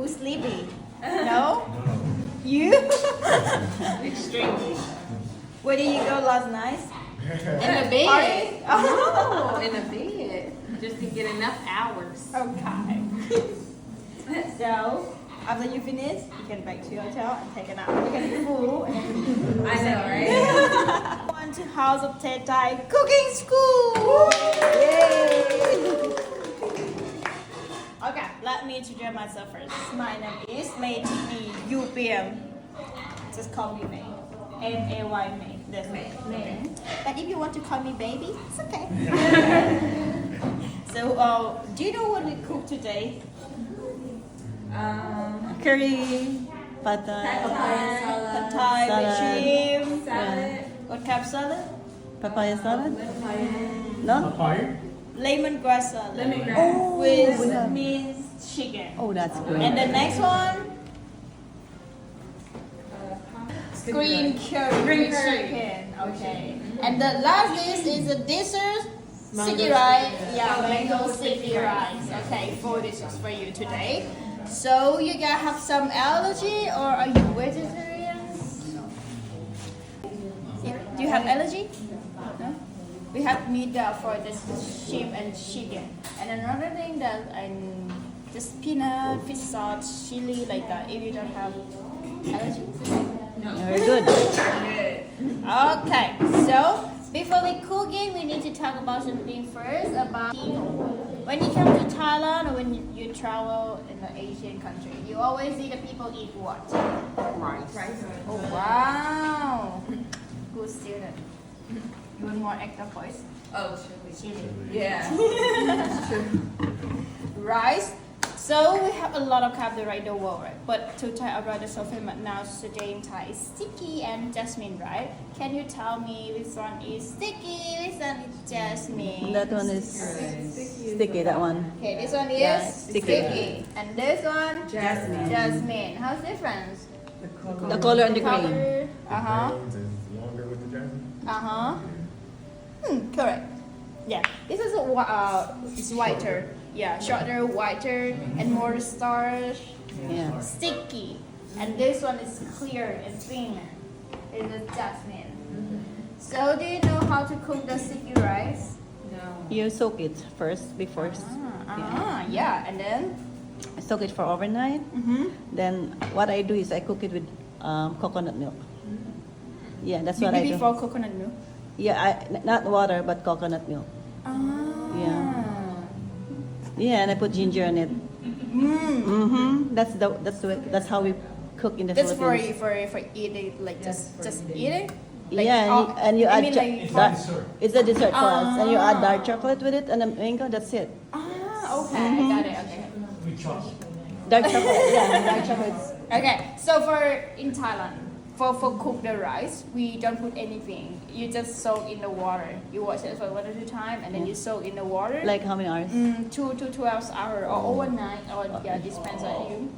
Who's sleepy? No? No. You? Extremely. Where did you go last night? In the bed. Party? Oh, in the bed. Just to get enough hours. Okay. So, after you finish, you can back to your hotel and take a nap. You can be full. And then I know, right? Welcome to House of Ted Thai Cooking School! Yay! Okay, let me introduce myself first. My name is May T.E. UPM. Just call me May. M-A-Y May. That's May. But if you want to call me baby, it's okay. So, do you know what we cook today? Curry, pad thai, pad thai with shrimp, Salad. what kind of salad? Papaya salad? Papaya. No? Papaya? Lemongrass salad. Lemongrass. Oh, with we have- minced chicken. Oh, that's great. And the next one, green curry Green with curry. chicken. Okay. And the last dish is a dessert. Sticky rice, yeah, mango sticky rice. Okay, 4 dishes for you today. So you guys have some allergy or are you vegetarians? Do you have allergy? No? We have meat for this shrimp and chicken. And another thing that just peanut, fish sauce, chili like that. If you don't have allergy. Very good. Okay, so before we cooking, we need to talk about something first about when you come to Thailand or when you travel in the Asian country, you always see the people eat what? Rice. Oh wow, good student. You want more extra voice? Oh, chili. Chili. Yeah. Rice. So we have a lot of carbohydrate in the world, right? But to Thai Arab, the so famous now today in Thai is sticky and jasmine, right? Can you tell me which one is sticky, which one is jasmine? That one is sticky, that one. Okay, this one is Yeah, sticky. sticky. And this one? Jasmine. Jasmine. How's the difference? The color and the green. Color. Uh-huh. Grains is longer with the jasmine. Uh-huh. Correct. Yeah. This is is whiter. Yeah, shorter, whiter, and more starch. Yeah. Sticky. And this one is clear and thin. It's a jasmine. So do you know how to cook the sticky rice? No. You soak it first before. Yeah. And then? I soak it for overnight. Then what I do is I cook it with coconut milk. Yeah, that's what I do. Before coconut milk? Yeah, not water, but coconut milk. Yeah. Yeah, and I put ginger in it. That's how we cook in the That's Philippines. for eating, like just eat it? Yeah, and you add like it's a dessert for us, and you add dark chocolate with it and a mango. That's it. Okay, I got it. Okay. We chop. Dark chocolate, yeah, dark chocolate. Okay, so in Thailand, for cook the rice, we don't put anything. You just soak in the water. You wash it for 1 at a time, and then you soak in the water. Like how many hours? 2 to 12 hours or overnight, or yeah, depends on you.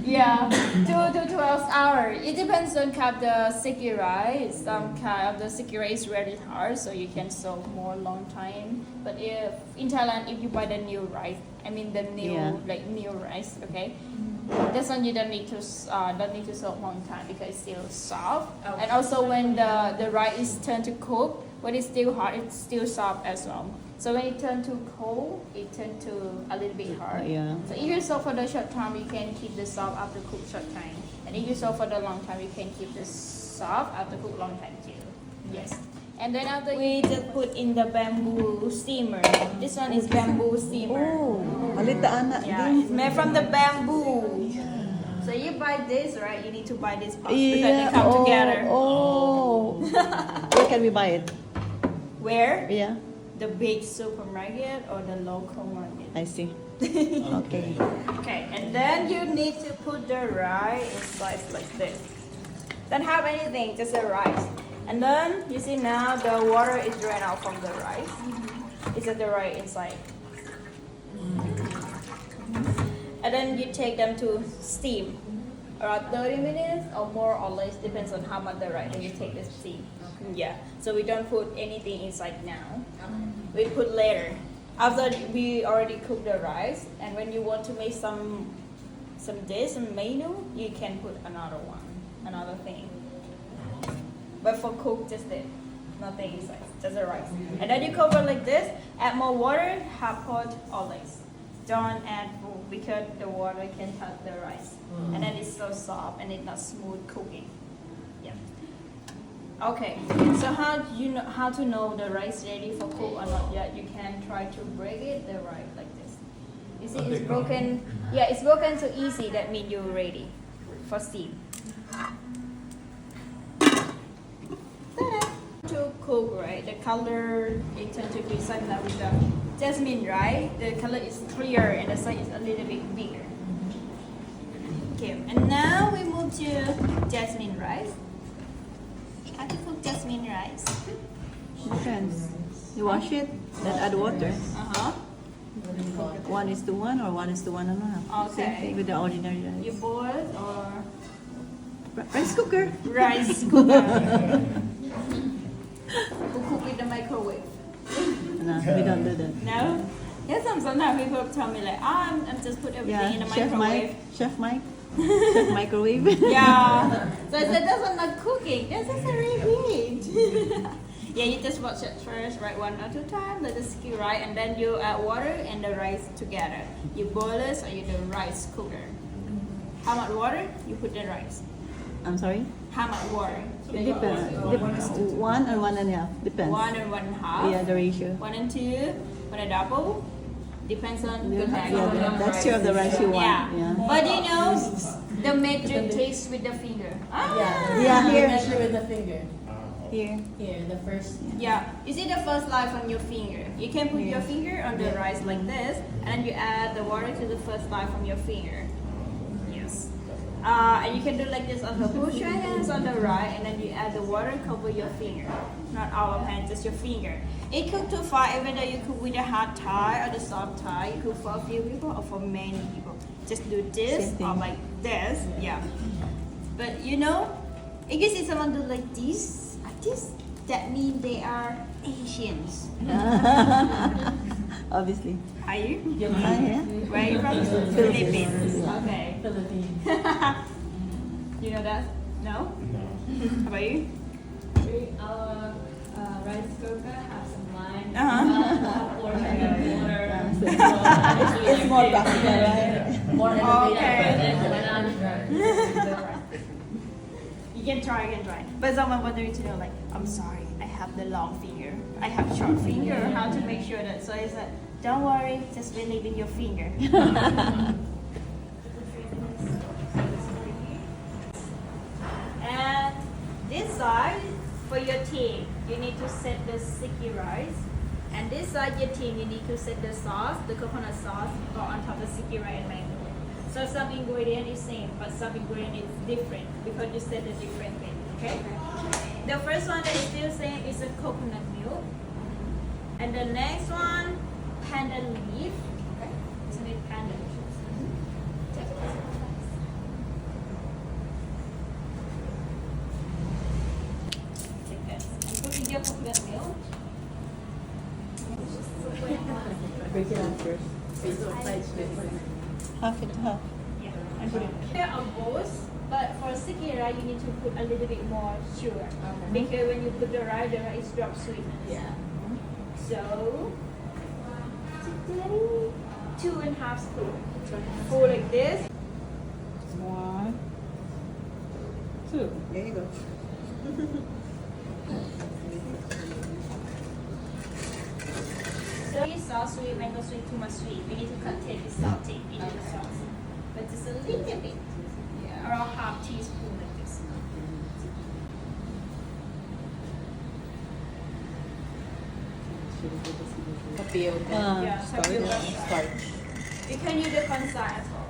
Yeah, 2 to 12 hours. It depends on kind of the sticky rice. Some kind of the sticky rice is really hard, so you can soak more long time. But if in Thailand, if you buy the new rice, I mean the new new rice, okay. This one you don't need to soak long time because it's still soft. Okay. And also when the rice is turned to cook, when it's still hot, it's still soft as well. So when it turns to cold, it turns to a little bit hard. Yeah. So if you soak for the short time, you can keep the soft after cook short time. And if you soak for the long time, you can keep the soft after cook long time too. Yes. And then after we just put in the bamboo steamer. This one is bamboo steamer. Oh, malitaan na. Yeah, it's made from the bamboo. So you buy this, right? You need to buy this box because they Yeah. come together. Oh. Where can we buy it? Where? Yeah, The big supermarket or the local market. I see. Okay. Okay, and then you need to put the rice inside like this. Don't have anything, just the rice. And then you see now the water is drained out from the rice. It's at the rice inside. And then you take them to steam. Around 30 minutes or more or less, depends on how much the rice and you take the steam. Yeah, so we don't put anything inside now. We put later. After we already cook the rice, and when you want to make some dish, some menu, you can put another one, another thing. But for cook, just it, nothing inside, just the rice. And then you cover like this. Add more water, half pot always. Don't add full because the water can touch the rice, and then it's so soft and it's not smooth cooking. Yeah. Okay. So how to know the rice ready for cook or not yet? You can try to break it the rice like this. You see, it's broken. Yeah, it's broken so easy. That means you're ready for steam. To cook, right? The color it tends to be something like with the jasmine, right? The color is clear and the size is a little bit bigger. Okay, and now we move to jasmine rice. How to cook jasmine rice? Depends. You wash it, then add water. 1:1 or 1:1.5. Okay. Same thing with the ordinary rice. You boil it or Rice cooker. rice cooker? Who cook with the microwave? No, we don't do that. No? Yes, sometimes people tell me like, I'm just put everything in the microwave. Chef Mike, microwave. Yeah. So I said that's not cooking. That's just a reheat. Yeah, you just watch it first, right? 1 or 2 times, let it sticky right, and then you add water and the rice together. You boil it, so you do rice cooker. How much water? You put the rice. I'm sorry? How much water? It depends. 1 and 1.5. Depends. 1 and 1.5. Yeah, the ratio. 1 and 2. 1 and double. Depends on the Yeah, the texture of the rice you want. Yeah. But you know, the metric takes with the finger. Yeah, here. Measure with the finger. Here. Here, the first. Yeah, you see the first line on your finger. You can put your finger on the rice like this, and you add the water to the first line from your finger. Yes. And you can do like this on the push your hands on the right, and then you add the water, cover your finger. Not all of hand, just your finger. It cook too far, even though you cook with a hard Thai or the soft Thai, you cook for a few people or for many people. Just do this or like this, yeah. But you know, if you see someone do like this, that means they are Asians. Obviously. Are you? Yeah. Where are you from? Philippines. Okay. Philippines. You know that? No? No. How about you? Our rice cooker have some lime. It's more practical, right? More You can try. But someone wanted to know, like, I'm sorry, I have the long finger. I have short finger. How to make sure that? So I said, don't worry, just believe in your finger. And this side, for your team, you need to set the sticky rice. And this side, your team, you need to set the sauce, the coconut sauce, go on top of the sticky rice and mango. So some ingredient is same, but some ingredient is different because you said a different thing. Okay. The first one that is still same is a coconut milk, and the next one, pandan leaf. Okay. Isn't it pandan? Like this. And put in your coconut milk. Break it up first. It's so tight. Half and half. Yeah, and put it. There are both, but for sticky rice you need to put a little bit more sugar because when you put the rice drops sweetness. Yeah. So, 2.5 spoons. Full like this. 1, 2. There you go. So it's sauce sweet, mango sweet, too much sweet. We need to take the salty into the sauce. But just a little bit. Yeah. Around half teaspoon like this. Tapioca. Yeah, tapioca Starch. You can use the cornstarch as well.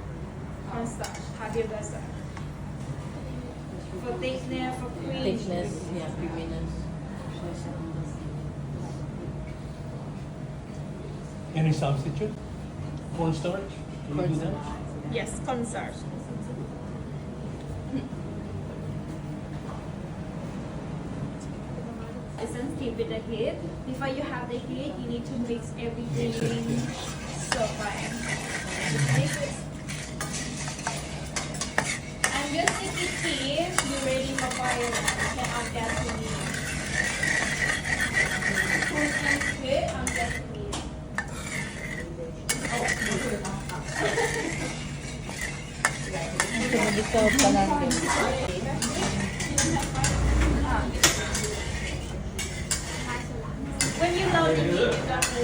Cornstarch, tapioca starch. For thickness, for cream. Thickness. Yeah, creaminess. Any substitute? Cornstarch? Can you do that? Yes, cornstarch. Essence keep with the heat. Before you have the heat, you need to mix everything so fine. Mix it. And your sticky tea, you ready for fire now. You can on gas to meat. Push and split on gas to meat. So, mag-dissolve pa natin. When you load the meat, you got to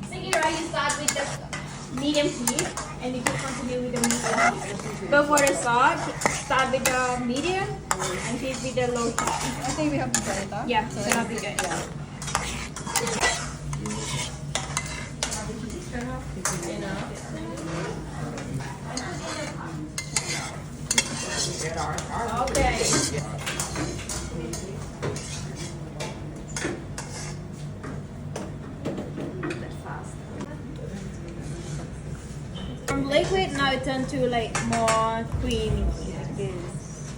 Sticky rice, you start with the medium heat and you can continue with the medium heat. But for the sauce, start with the medium and keep with the low heat. I think we have to try it out. Yeah, so that'll be good. Okay. From liquid now it turned to like more creamy like this.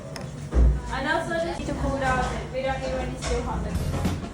And also just need to cool down without it when it's still hot like this.